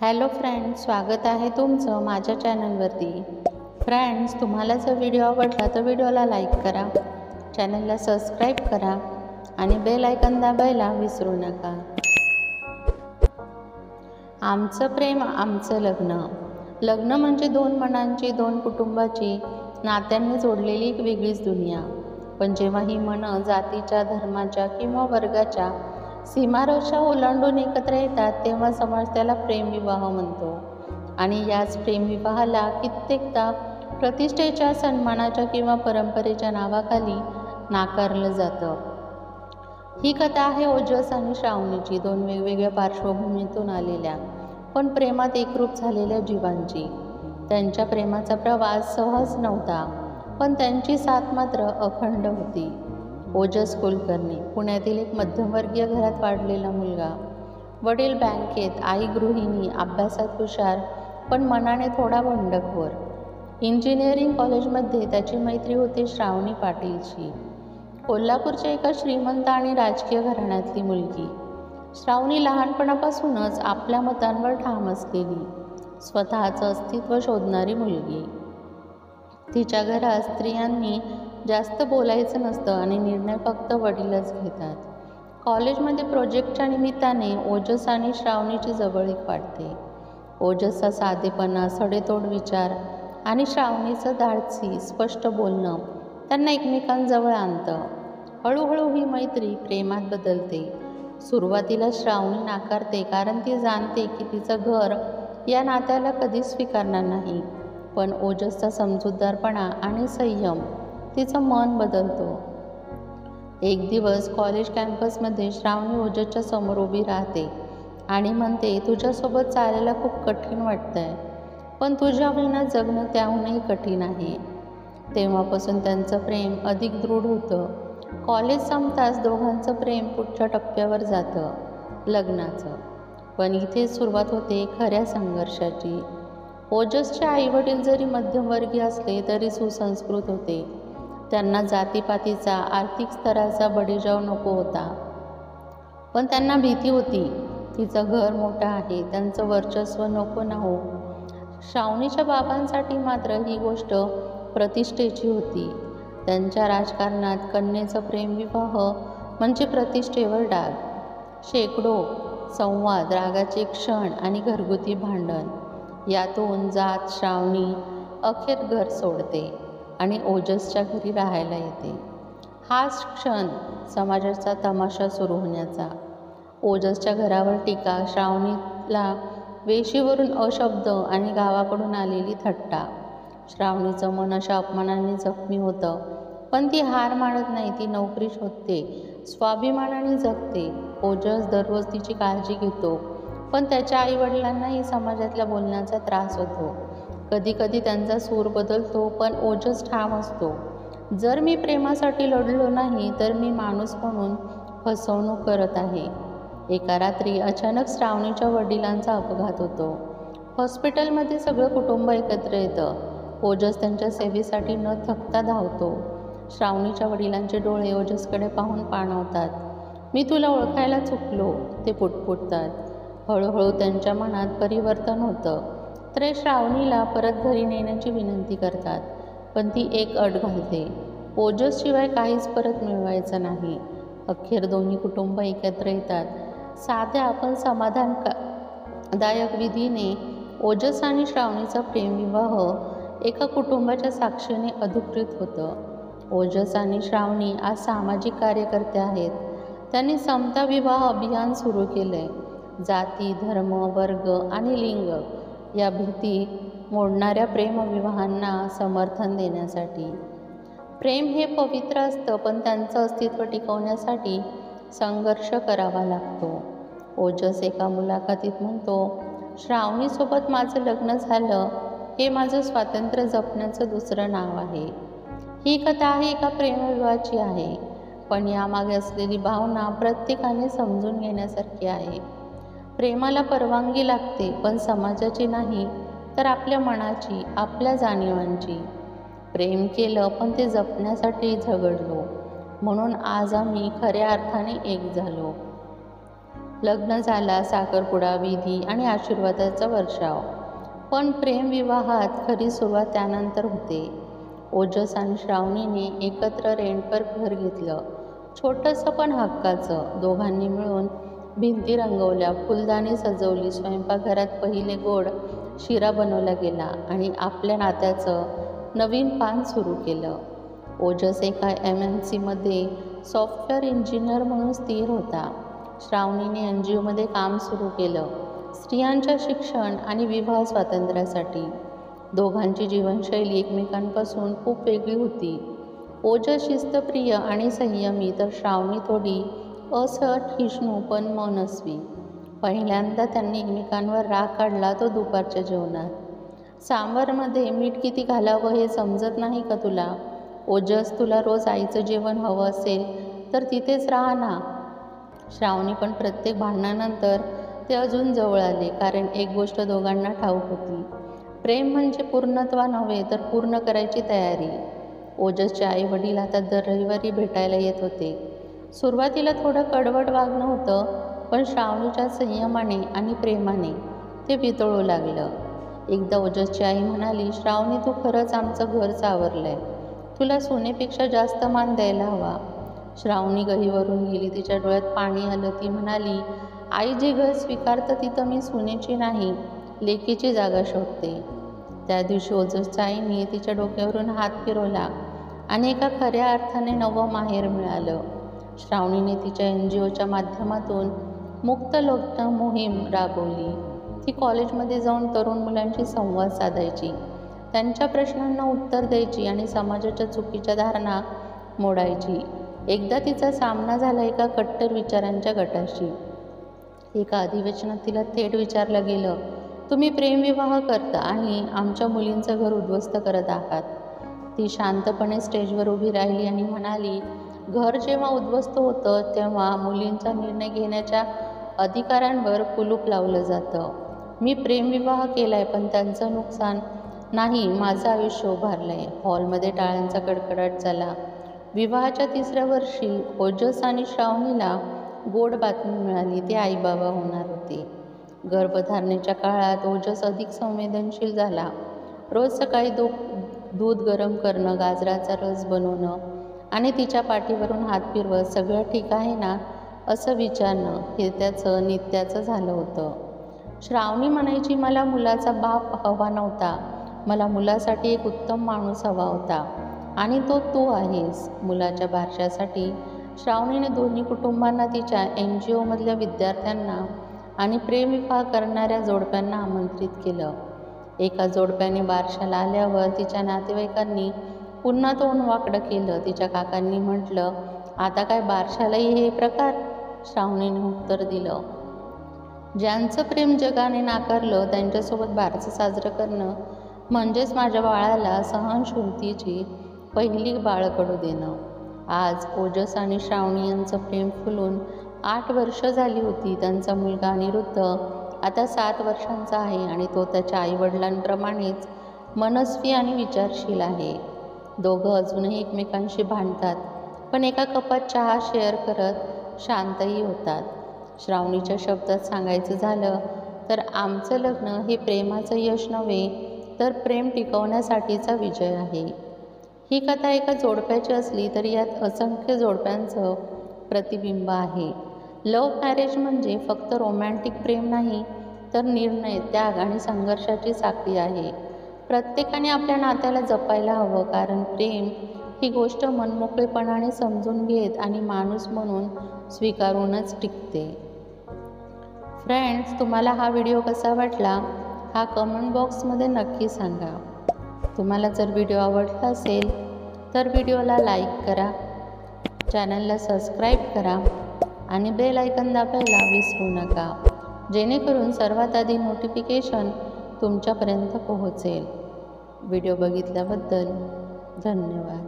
Hello friends, स्वागत आहे तुमचं माझ्या चॅनलवरती. फ्रेंड्स, तुम्हाला जर व्हिडिओ आवडला तर व्हिडिओला लाईक करा, चॅनलला सबस्क्राईब करा आणि बेल आयकॉन दाबायला विसरू नका. आमचं प्रेम आमचं लग्न. लग्न म्हणजे दोन मनांची, दोन कुटुंबाची, नात्यांनी जोडलेली एक वेगळीच दुनिया. पण जेव्हा ही मनं जातीच्या, धर्माच्या किंवा वर्गाच्या सीमारेषा ओलांडून एकत्र येतात तेव्हा समाज त्याला प्रेमविवाह म्हणतो. आणि याच प्रेमविवाहाला कित्येकदा प्रतिष्ठेच्या, सन्मानाच्या किंवा परंपरेच्या नावाखाली नाकारलं जातं. ही कथा आहे ओजस आणि श्रावणीची, दोन वेगवेगळ्या पार्श्वभूमीतून आलेल्या पण प्रेमात एकरूप झालेल्या जीवांची. त्यांच्या प्रेमाचा प्रवास सहज नव्हता, पण त्यांची साथ मात्र अखंड होती. ओजस कुलकर्णी पुण्यातील एक मध्यमवर्गीय घरात वाढलेला मुलगा. वडील बँकेत, आई गृहिणी, अभ्यासात हुशार पण मनाने थोडा बंडखोर. इंजिनिअरिंग कॉलेजमध्ये त्याची मैत्री होती श्रावणी पाटीलशी, कोल्हापूरच्या एका श्रीमंत आणि राजकीय घराण्यातली मुलगी. श्रावणी लहानपणापासूनच आपल्या मतांवर ठाम असलेली, स्वतःचं अस्तित्व शोधणारी मुलगी. तिच्या घरात स्त्रियांनी जास्त बोलायचं नसतं आणि निर्णय फक्त वडीलच घेतात. कॉलेजमध्ये प्रोजेक्टच्या निमित्ताने ओजस आणि श्रावणीची जवळीक वाढते. ओजसचा साधेपणा, सडेतोड विचार आणि श्रावणीचं धाडसी, स्पष्ट बोलणं त्यांना एकमेकांजवळ आणतं. हळूहळू ही मैत्री प्रेमात बदलते. सुरुवातीला श्रावणी नाकारते, कारण ती जाणते की तिचं घर या नात्याला कधीच स्वीकारणार नाही. पण ओजसचा समजूतदारपणा आणि संयम तिचं मन बदलतो. एक दिवस कॉलेज कॅम्पसमध्ये श्रावणी ओजसच्या समोर उभी राहते आणि म्हणते, तुझ्यासोबत चालायला खूप कठीण वाटतंय, पण तुझ्या विना जगणं त्याहूनही कठीण आहे. तेव्हापासून त्यांचं प्रेम अधिक दृढ होतं. कॉलेज संपताच दोघांचं प्रेम पुढच्या टप्प्यावर जातं, लग्नाचं. पण इथेच सुरुवात होते खऱ्या संघर्षाची. ओजसचे आईवडील जरी मध्यमवर्गीय असले तरी सुसंस्कृत होते. त्यांना जातीपातीचा, आर्थिक स्तराचा बडेजाव नको होता. पण त्यांना भीती होती, तिचं घर मोठं आहे, त्यांचं वर्चस्व नको ना हो. श्रावणीच्या बाबांसाठी मात्र ही गोष्ट प्रतिष्ठेची होती. त्यांच्या राजकारणात कन्येचा प्रेमविवाह म्हणजे प्रतिष्ठेवर डाग. शेकडो संवाद, रागाचे क्षण आणि घरगुती भांडण यातून जात श्रावणी अखेर घर सोडते आणि ओजसच्या घरी राहायला येते. हाच क्षण समाजाचा तमाशा सुरू होण्याचा. ओजसच्या घरावर टीका, श्रावणीला वेशीवरून अशब्द आणि गावाकडून आलेली थट्टा. श्रावणीचं मन अशा अपमानाने जखमी होतं, पण ती हार मानत नाही. ती नोकरी शोधते, स्वाभिमानाने जगते. ओजस दररोज तिची काळजी घेतो, पण त्याच्या आईवडिलांनाही समाजातल्या बोलण्याचा त्रास होतो. कधी कधी त्यांचा सूर बदलतो, पण ओजस ठाम असतो, जर मी प्रेमासाठी लढलो नाही तर मी माणूस म्हणून फसवणूक करत आहे. एका रात्री अचानक श्रावणीच्या वडिलांचा अपघात होतो. हॉस्पिटलमध्ये सगळं कुटुंब एकत्र येतं. ओजस त्यांच्या सेवेसाठी न थकता धावतो. श्रावणीच्या वडिलांचे डोळे ओजसकडे पाहून पाणावतात. मी तुला ओळखायला चुकलो, ते पुटपुटतात. हळूहळू त्यांच्या मनात परिवर्तन होतं. ते श्रावणीला परत घरी नेण्याची विनंती करतात, पण ती एक अट घालते, ओजसशिवाय काहीच परत मिळवायचं नाही. अखेर दोन्ही कुटुंब एकत्र येतात. साध्या पण समाधानदायक विधीने ओजस आणि श्रावणीचा प्रेमविवाह एका कुटुंबाच्या साक्षीने अधिकृत होतं. ओजस आणि श्रावणी आज सामाजिक कार्यकर्ते आहेत. त्यांनी समता विवाह अभियान सुरू केलंय. जाती, धर्म, वर्ग आणि लिंग या भीती मोडणाऱ्या प्रेमविवाहांना समर्थन देण्यासाठी. प्रेम हे पवित्र असतं, पण त्यांचं अस्तित्व टिकवण्यासाठी संघर्ष करावा लागतो. ओजस एका मुलाखतीत म्हणतो, श्रावणीसोबत माझं लग्न झालं हे माझं स्वातंत्र्य जपण्याचं दुसरं नाव आहे. ही कथा आहे एका प्रेमविवाहाची आहे, पण यामागे असलेली भावना प्रत्येकाने समजून घेण्यासारखी आहे. प्रेमाला परवानगी लागते, पण समाजाची नाही, तर आपल्या मनाची, आपल्या जाणीवांची. प्रेम केलं, पण ते जपण्यासाठी झगडलो, म्हणून आज आम्ही खऱ्या अर्थाने एक झालो. लग्न झाला, साखरपुडा, विधी आणि आशीर्वादाचा वर्षाव. पण प्रेमविवाहात खरी सुरुवात त्यानंतर होते. ओजस आणि श्रावणीने एकत्र रेंटवर घर घेतलं. छोटंसं पण हक्काचं. दोघांनी मिळून भिंती रंगवल्या, फुलदाणी सजवली, स्वयंपाकघरात पहिले गोड शिरा बनवला गेला आणि आपल्या नात्याचं नवीन पान सुरू केलं. ओजस एका MNCमध्ये सॉफ्टवेअर इंजिनियर म्हणून स्थिर होता. श्रावणीने NGOमध्ये काम सुरू केलं, स्त्रियांच्या शिक्षण आणि विवाह स्वातंत्र्यासाठी. दोघांची जीवनशैली एकमेकांपासून खूप वेगळी होती. ओजस शिस्तप्रिय आणि संयमी, तर श्रावणी थोडी असहिष्णू पण मनस्वी. पहिल्यांदा त्यांनी एकमेकांवर राग काढला तो दुपारच्या जेवणात. सांबारमध्ये मीठ किती घालावं हे समजत नाही का तुला? ओजस, तुला रोज आईचं जेवण हवं असेल तर तिथेच राहा ना. श्रावणी पण प्रत्येक भांडणानंतर ते अजून जवळ आले, कारण एक गोष्ट दोघांना ठाऊक होती. प्रेम म्हणजे पूर्णत्व नव्हे, तर पूर्ण करायची तयारी. ओजसचे आई वडील आता दर रविवारी भेटायला येत होते. सुरुवातीला थोडं कडवट वागणं होतं, पण श्रावणीच्या संयमाने आणि प्रेमाने ते वितळू लागलं. एकदा ओजसची आई म्हणाली, श्रावणी, तू खरंच आमचं घर सावरलंय. तुला सोन्यापेक्षा जास्त मान द्यायला हवा. श्रावणी गहीवरून गेली. तिच्या डोळ्यात पाणी आलं. ती म्हणाली, आई, जे घर स्वीकारतं तिथं मी सोन्याची नाही, लेकीची जागा शोधते. त्या दिवशी ओजसच्या आईने तिच्या डोक्यावरून हात फिरवला आणि एका खऱ्या अर्थाने नवं माहेर मिळालं. श्रावणीने तिच्या NGOच्या माध्यमातून मुक्त लग्न मोहीम राबवली. ती कॉलेजमध्ये जाऊन तरुण मुलांशी संवाद साधायची, त्यांच्या प्रश्नांना उत्तर द्यायची आणि समाजाच्या चुकीच्या धारणा मोडायची. एकदा तिचा सामना झाला एका कट्टर विचारांच्या गटाशी. एका अधिवेशनात तिला थेट विचारलं गेलं, तुम्ही प्रेमविवाह करता आणि आमच्या मुलींचं घर उद्ध्वस्त करत आहात. ती शांतपणे स्टेजवर उभी राहिली आणि म्हणाली, घर जेव्हा उद्ध्वस्त होतं तेव्हा मुलींचा निर्णय घेण्याच्या अधिकारांवर कुलूप लावलं जातं. मी प्रेमविवाह केलाय, पण त्यांचं नुकसान नाही, माझं आयुष्य उभारलंय. हॉलमध्ये टाळ्यांचा कडकडाट झाला. विवाहाच्या 3ऱ्या वर्षी ओजस आणि श्रावणीला गोड बातमी मिळाली. ते आईबाबा होणार होते. गर्भधारणेच्या काळात ओजस अधिक संवेदनशील झाला. रोज सकाळी दूध गरम करणं, गाजराचा रस बनवणं आणि तिच्या पाठीवरून हात फिरवत सगळं ठीक आहे ना असं विचारणं हे त्याचं नित्याचं झालं होतं. श्रावणी म्हणायची, मला मुलाचा बाप हवा नव्हता, मला मुलासाठी एक उत्तम माणूस हवा होता आणि तो तू आहेस. मुलाच्या बारशासाठी श्रावणीने दोन्ही कुटुंबांना, तिच्या NGOमधल्या विद्यार्थ्यांना आणि प्रेमविवाह करणाऱ्या जोडप्यांना आमंत्रित केलं. एका जोडप्याने बारशाला आल्यावर तिच्या नातेवाईकांनी पुन्हा तोंड वाकडं केलं. तिच्या काकांनी म्हटलं, आता काय बारशालाही हे प्रकार? श्रावणीने उत्तर दिलं, ज्यांचं प्रेम जगाने नाकारलं त्यांच्यासोबत बारसं साजरं करणं म्हणजेच माझ्या बाळाला सहनशीलतेची पहिली बाळकडू देणं. आज ओजस आणि श्रावणी यांचं प्रेम फुलून 8 वर्ष झाली होती. त्यांचा मुलगा अनिरुद्ध आता 7 वर्षांचा आहे आणि तो त्याच्या आईवडिलांप्रमाणेच मनस्वी आणि विचारशील आहे. दोघं अजूनही एकमेकांशी भांडतात, पण एका कपात चहा शेअर करत शांतही होतात. श्रावणीच्या शब्दात सांगायचं झालं तर आमचं लग्न हे प्रेमाचं यश नव्हे, तर प्रेम टिकवण्यासाठीचा विजय आहे. ही कथा एका जोडप्याची असली तरी यात असंख्य जोडप्यांचं प्रतिबिंब आहे. लव्ह मॅरेज म्हणजे फक्त रोमॅन्टिक प्रेम नाही, तर निर्णय, त्याग आणि संघर्षाची साखळी आहे. प्रत्येकाने आपल्या नात्याला जपायला हवं, कारण प्रेम ही गोष्ट मनमोकळेपणाने समजून घेत आणि माणूस म्हणून स्वीकारूनच टिकते. फ्रेंड्स, तुम्हाला हा व्हिडिओ कसा वाटला हा कमेंट बॉक्समध्ये नक्की सांगा. तुम्हाला जर व्हिडिओ आवडला असेल तर व्हिडिओला लाईक करा, चॅनलला सबस्क्राईब करा आणि बेल आयकॉन दाबायला विसरू नका, जेणेकरून सर्वात आधी नोटिफिकेशन तुमच्यापर्यंत पोहोचेल. व्हिडिओ बघितल्याबद्दल धन्यवाद.